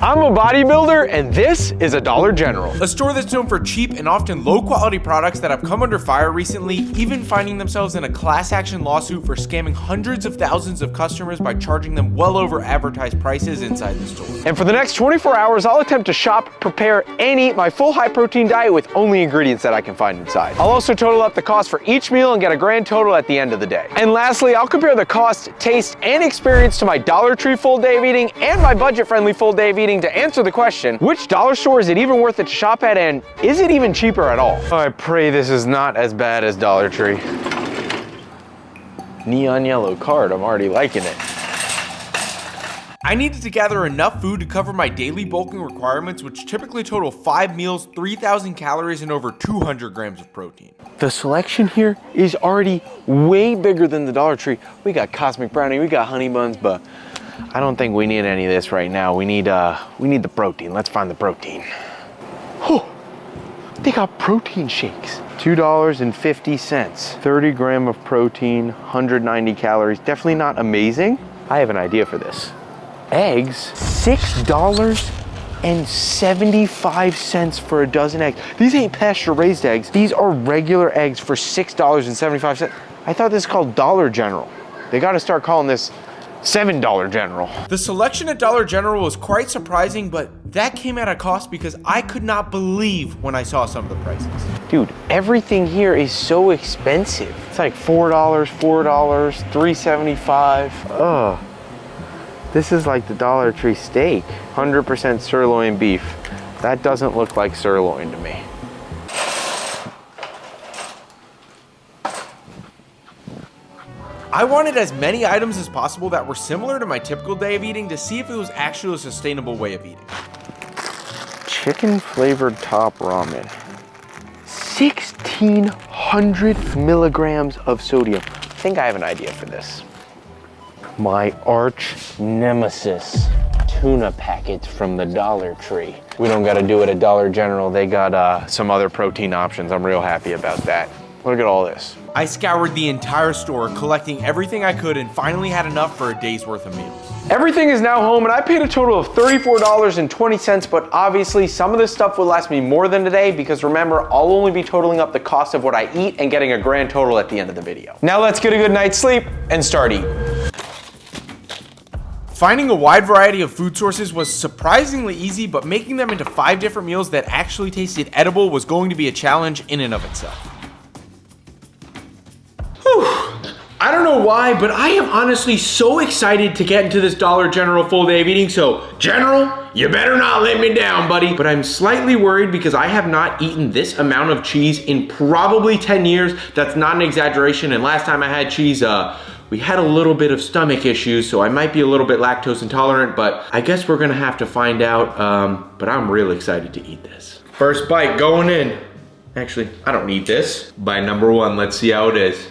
I'm a bodybuilder, and this is a Dollar General. A store that's known for cheap and often low quality products that have come under fire recently, even finding themselves in a class action lawsuit for scamming hundreds of thousands of customers by charging them well over advertised prices inside the store. And for the next 24 hours, I'll attempt to shop, prepare, and eat my full high protein diet with only ingredients that I can find inside. I'll also total up the cost for each meal and get a grand total at the end of the day. And lastly, I'll compare the cost, taste, and experience to my Dollar Tree full day of eating and my budget-friendly full day of eating to answer the question, which dollar store is it even worth it to shop at, and is it even cheaper at all? Oh, I pray this is not as bad as Dollar Tree. Neon yellow card, I'm already liking it. I needed to gather enough food to cover my daily bulking requirements, which typically total 5 meals, 3,000 calories, and over 200 grams of protein. The selection here is already way bigger than the Dollar Tree. We got Cosmic Brownie, we got Honey Buns, but I don't think we need any of this right now. We need the protein. Let's find the protein. Oh, they got protein shakes. $2.50, 30 gram of protein, 190 calories. Definitely not amazing. I have an idea for this. Eggs, $6.75 for a dozen eggs. These ain't pasture raised eggs. These are regular eggs for $6.75. I thought this is called Dollar General. They gotta start calling this $7 General. The selection at Dollar General was quite surprising, but that came at a cost because I could not believe when I saw some of the prices. Dude, everything here is so expensive. It's like $4, $3.75. Ugh. This is like the Dollar Tree steak. 100% sirloin beef. That doesn't look like sirloin to me. I wanted as many items as possible that were similar to my typical day of eating to see if it was actually a sustainable way of eating. Chicken flavored top ramen. 1,600 milligrams of sodium. I think I have an idea for this. My arch nemesis, tuna packets from the Dollar Tree. We don't gotta do it at Dollar General. They got some other protein options. I'm real happy about that. Look at all this. I scoured the entire store, collecting everything I could, and finally had enough for a day's worth of meals. Everything is now home, and I paid a total of $34.20, but obviously some of this stuff will last me more than a day because remember, I'll only be totaling up the cost of what I eat and getting a grand total at the end of the video. Now let's get a good night's sleep and start eating. Finding a wide variety of food sources was surprisingly easy, but making them into 5 different meals that actually tasted edible was going to be a challenge in and of itself. I don't know why, but I am honestly so excited to get into this Dollar General full day of eating. So, General, you better not let me down, buddy. But I'm slightly worried because I have not eaten this amount of cheese in probably 10 years. That's not an exaggeration. And last time I had cheese, we had a little bit of stomach issues, so I might be a little bit lactose intolerant, but I guess we're gonna have to find out. But I'm really excited to eat this. First bite going in. Actually, I don't need this. Bite number 1, let's see how it is.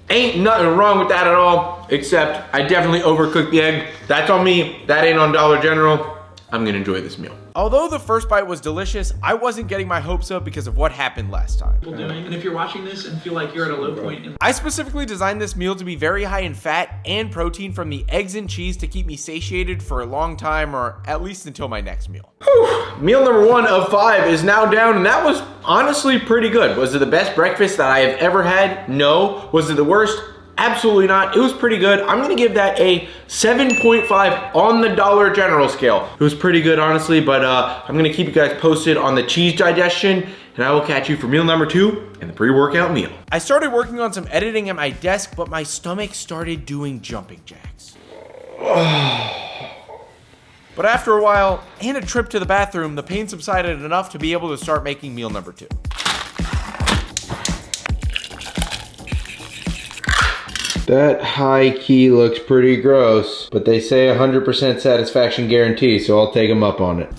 Ain't nothing wrong with that at all, except I definitely overcooked the egg. That's on me, that ain't on Dollar General. I'm gonna enjoy this meal. Although the first bite was delicious, I wasn't getting my hopes up because of what happened last time. And if you're watching this and feel like you're at a low point. I specifically designed this meal to be very high in fat and protein from the eggs and cheese to keep me satiated for a long time, or at least until my next meal. Whew. Meal number 1 of 5 is now down, and that was honestly pretty good. Was it the best breakfast that I have ever had? No. Was it the worst? Absolutely not. It was pretty good. I'm gonna give that a 7.5 on the Dollar General scale. It was pretty good, honestly, but I'm gonna keep you guys posted on the cheese digestion, and I will catch you for meal number 2 and the pre-workout meal. I started working on some editing at my desk, but my stomach started doing jumping jacks. But after a while, and a trip to the bathroom, the pain subsided enough to be able to start making meal number 2. That high key looks pretty gross, but they say 100% satisfaction guarantee, so I'll take them up on it.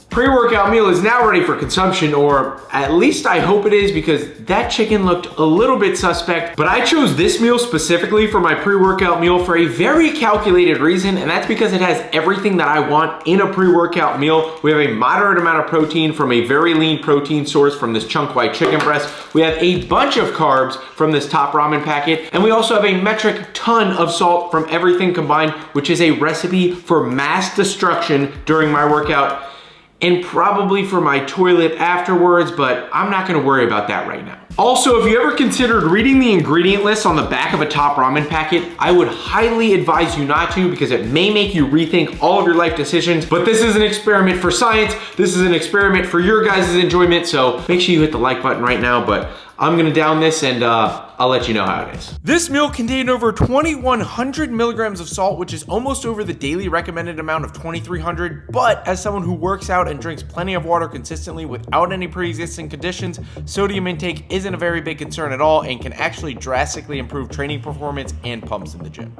Pre-workout meal is now ready for consumption, or at least I hope it is, because that chicken looked a little bit suspect. But I chose this meal specifically for my pre-workout meal for a very calculated reason, and that's because it has everything that I want in a pre-workout meal. We have a moderate amount of protein from a very lean protein source from this chunk white chicken breast. We have a bunch of carbs from this top ramen packet, and we also have a metric ton of salt from everything combined, which is a recipe for mass destruction during my workout and probably for my toilet afterwards, but I'm not gonna worry about that right now. Also, if you ever considered reading the ingredient list on the back of a top ramen packet, I would highly advise you not to, because it may make you rethink all of your life decisions. But this is an experiment for science. This is an experiment for your guys' enjoyment, so make sure you hit the like button right now. But I'm gonna down this and I'll let you know how it is. This meal contained over 2,100 milligrams of salt, which is almost over the daily recommended amount of 2,300. But as someone who works out and drinks plenty of water consistently without any pre-existing conditions, sodium intake isn't a very big concern at all and can actually drastically improve training performance and pumps in the gym.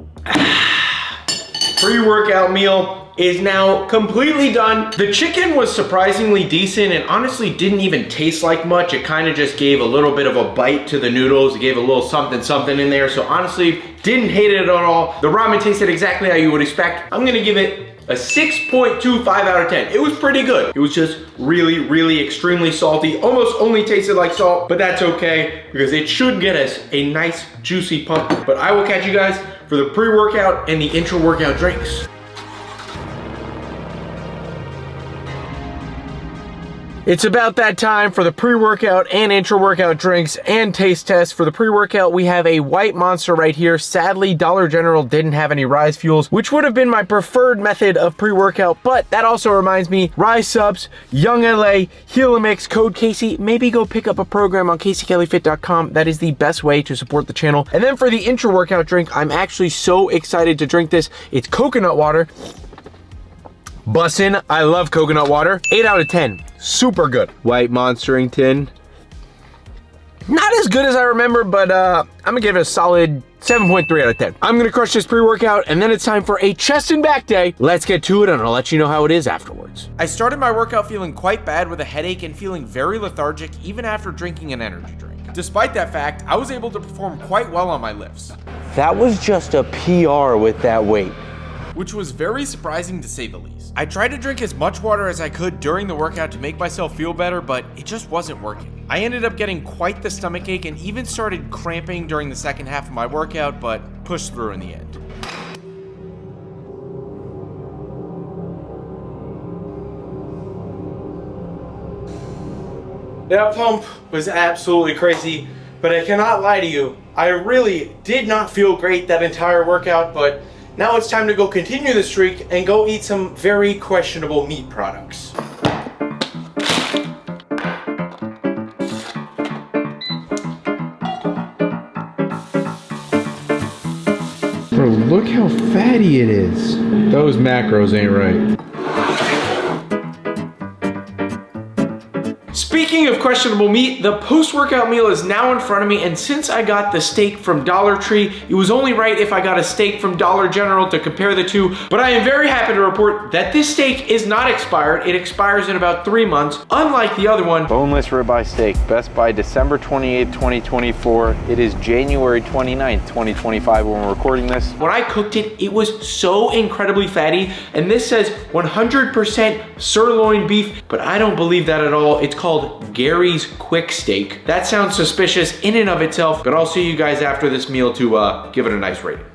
Pre-workout meal is now completely done. The chicken was surprisingly decent and honestly didn't even taste like much. It kind of just gave a little bit of a bite to the noodles. It gave a little something something in there. So honestly, didn't hate it at all. The ramen tasted exactly how you would expect. I'm gonna give it a 6.25 out of 10. It was pretty good. It was just really, really extremely salty. Almost only tasted like salt, but that's okay because it should get us a nice juicy pump. But I will catch you guys for the pre-workout and the intra-workout drinks. It's about that time for the pre-workout and intra-workout drinks and taste tests. For the pre-workout, we have a white Monster right here. Sadly, Dollar General didn't have any Rise Fuels, which would have been my preferred method of pre-workout, but that also reminds me, Rise Subs, Young LA, Helimix, code Casey. Maybe go pick up a program on CaseyKellyFit.com. That is the best way to support the channel. And then for the intra-workout drink, I'm actually so excited to drink this. It's coconut water. Bussin', I love coconut water. 8 out of 10, super good. White Monstering tin. Not as good as I remember, but I'm gonna give it a solid 7.3 out of 10. I'm gonna crush this pre-workout and then it's time for a chest and back day. Let's get to it and I'll let you know how it is afterwards. I started my workout feeling quite bad with a headache and feeling very lethargic even after drinking an energy drink. Despite that fact, I was able to perform quite well on my lifts. That was just a PR with that weight. Which was very surprising to say the least. I tried to drink as much water as I could during the workout to make myself feel better, but it just wasn't working. I ended up getting quite the stomach ache and even started cramping during the second half of my workout, but pushed through in the end. That pump was absolutely crazy, but I cannot lie to you. I really did not feel great that entire workout, but now it's time to go continue the streak and go eat some very questionable meat products. Bro, look how fatty it is. Those macros ain't right. Speaking of questionable meat, the post-workout meal is now in front of me, and since I got the steak from Dollar Tree, it was only right if I got a steak from Dollar General to compare the two, but I am very happy to report that this steak is not expired. It expires in about 3 months, unlike the other one. Boneless ribeye steak, Best Buy December 28th, 2024. It is January 29th, 2025 when we're recording this. When I cooked it, it was so incredibly fatty, and this says 100% sirloin beef, but I don't believe that at all. It's called Gary's Quick Steak. That sounds suspicious in and of itself, but I'll see you guys after this meal to give it a nice rating.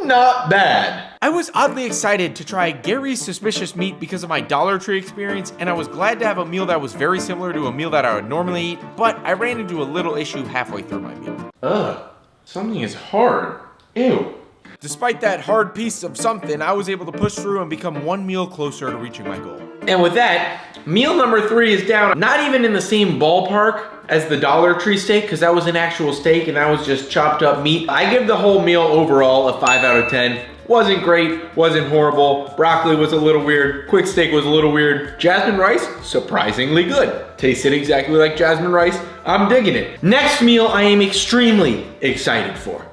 Not bad. I was oddly excited to try Gary's Suspicious Meat because of my Dollar Tree experience, and I was glad to have a meal that was very similar to a meal that I would normally eat, but I ran into a little issue halfway through my meal. Ugh, something is hard. Ew. Despite that hard piece of something, I was able to push through and become one meal closer to reaching my goal. And with that, meal number 3 is down, not even in the same ballpark as the Dollar Tree steak, because that was an actual steak and that was just chopped up meat. I give the whole meal overall a 5 out of 10. Wasn't great, wasn't horrible. Broccoli was a little weird. Quick steak was a little weird. Jasmine rice, surprisingly good. Tasted exactly like jasmine rice. I'm digging it. Next meal I am extremely excited for.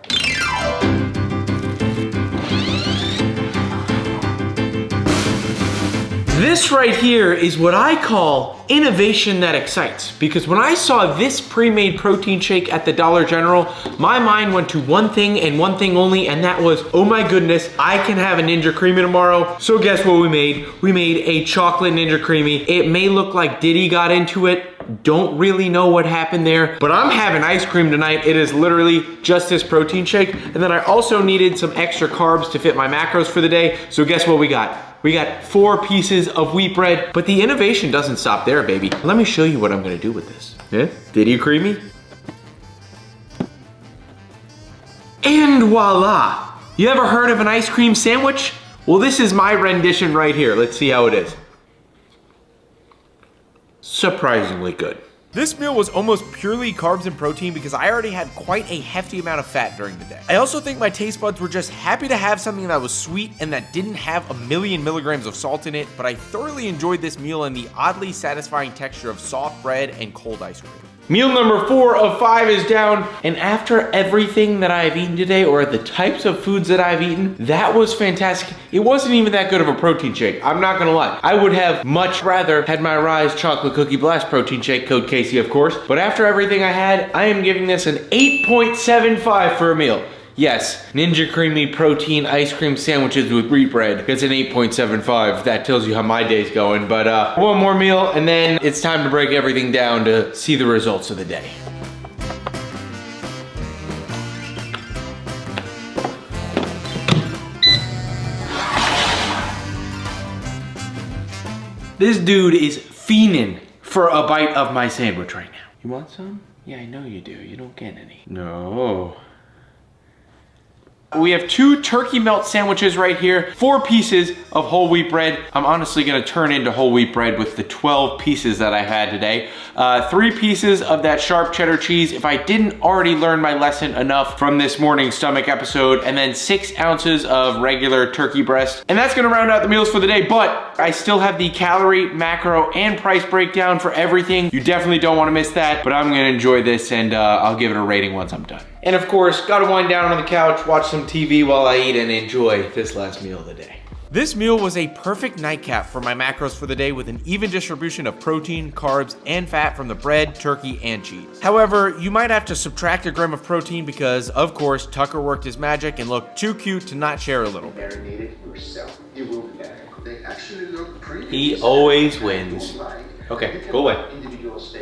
This right here is what I call innovation that excites, because when I saw this pre-made protein shake at the Dollar General, my mind went to one thing and one thing only, and that was, oh my goodness, I can have a Ninja Creami tomorrow. So guess what we made? We made a chocolate Ninja Creami. It may look like Diddy got into it. Don't really know what happened there, but I'm having ice cream tonight. It is literally just this protein shake. And then I also needed some extra carbs to fit my macros for the day. So guess what we got? We got 4 pieces of wheat bread, but the innovation doesn't stop there, baby. Let me show you what I'm gonna do with this. Yeah, Diddy Creami. And voila! You ever heard of an ice cream sandwich? Well, this is my rendition right here. Let's see how it is. Surprisingly good. This meal was almost purely carbs and protein because I already had quite a hefty amount of fat during the day. I also think my taste buds were just happy to have something that was sweet and that didn't have a million milligrams of salt in it, but I thoroughly enjoyed this meal and the oddly satisfying texture of soft bread and cold ice cream. Meal number 4 of 5 is down, and after everything that I've eaten today, or the types of foods that I've eaten, that was fantastic. It wasn't even that good of a protein shake, I'm not gonna lie. I would have much rather had my Rise Chocolate Cookie Blast protein shake, code Casey of course, but after everything I had, I am giving this an 8.75 for a meal. Yes, Ninja Creami protein ice cream sandwiches with wheat bread. It's an 8.75. That tells you how my day's going. But one more meal and then it's time to break everything down to see the results of the day. This dude is fiending for a bite of my sandwich right now. You want some? Yeah, I know you do. You don't get any. No. We have 2 turkey melt sandwiches right here, 4 pieces of whole wheat bread. I'm honestly gonna turn into whole wheat bread with the 12 pieces that I had today. 3 pieces of that sharp cheddar cheese, if I didn't already learn my lesson enough from this morning's stomach episode, and then 6 ounces of regular turkey breast. And that's gonna round out the meals for the day, but I still have the calorie, macro, and price breakdown for everything. You definitely don't wanna miss that, but I'm gonna enjoy this and I'll give it a rating once I'm done. And of course, gotta wind down on the couch, watch some TV while I eat and enjoy this last meal of the day. This meal was a perfect nightcap for my macros for the day with an even distribution of protein, carbs, and fat from the bread, turkey, and cheese. However, you might have to subtract a gram of protein because, of course, Tucker worked his magic and looked too cute to not share a little bit. Marinated yourself. You will be back. They actually look pretty. He always wins. Okay, go away.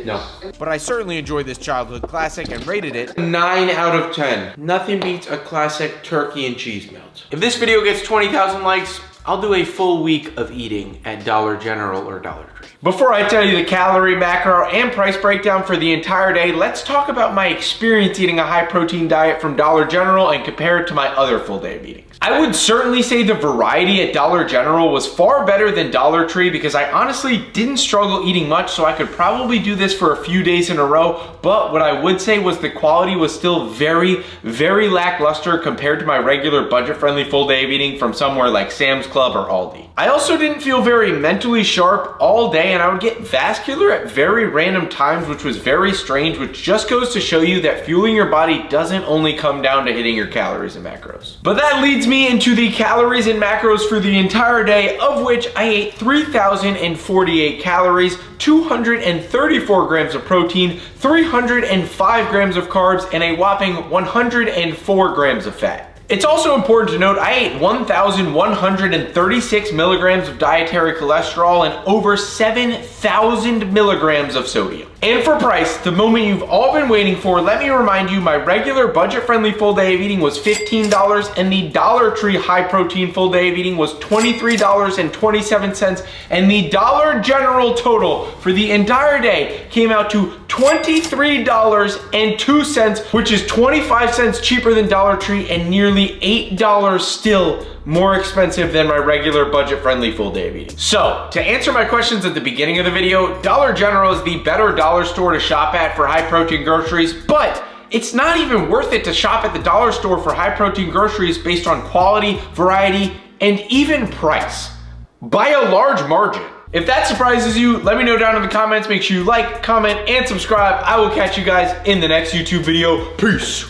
No. But I certainly enjoyed this childhood classic and rated it 9 out of 10. Nothing beats a classic turkey and cheese melt. If this video gets 20,000 likes, I'll do a full week of eating at Dollar General or Dollar Tree. Before I tell you the calorie, macro, and price breakdown for the entire day, let's talk about my experience eating a high protein diet from Dollar General and compare it to my other full day of eating. I would certainly say the variety at Dollar General was far better than Dollar Tree because I honestly didn't struggle eating much, so I could probably do this for a few days in a row. But what I would say was the quality was still very, very lackluster compared to my regular budget-friendly full day of eating from somewhere like Sam's Club or Aldi. I also didn't feel very mentally sharp all day, and I would get vascular at very random times, which was very strange, which just goes to show you that fueling your body doesn't only come down to hitting your calories and macros. But that leads me into the calories and macros for the entire day, of which I ate 3,048 calories, 234 grams of protein, 305 grams of carbs, and a whopping 104 grams of fat. It's also important to note I ate 1,136 milligrams of dietary cholesterol and over 7,000 milligrams of sodium. And for price, the moment you've all been waiting for, let me remind you, my regular budget-friendly full day of eating was $15 and the Dollar Tree high protein full day of eating was $23.27, and the Dollar General total for the entire day came out to $23.02, which is 25 cents cheaper than Dollar Tree and nearly $8 still more expensive than my regular budget-friendly full day of eating. So, to answer my questions at the beginning of the video, Dollar General is the better dollar store to shop at for high-protein groceries, but it's not even worth it to shop at the dollar store for high-protein groceries based on quality, variety, and even price, by a large margin. If that surprises you, let me know down in the comments. Make sure you like, comment, and subscribe. I will catch you guys in the next YouTube video. Peace.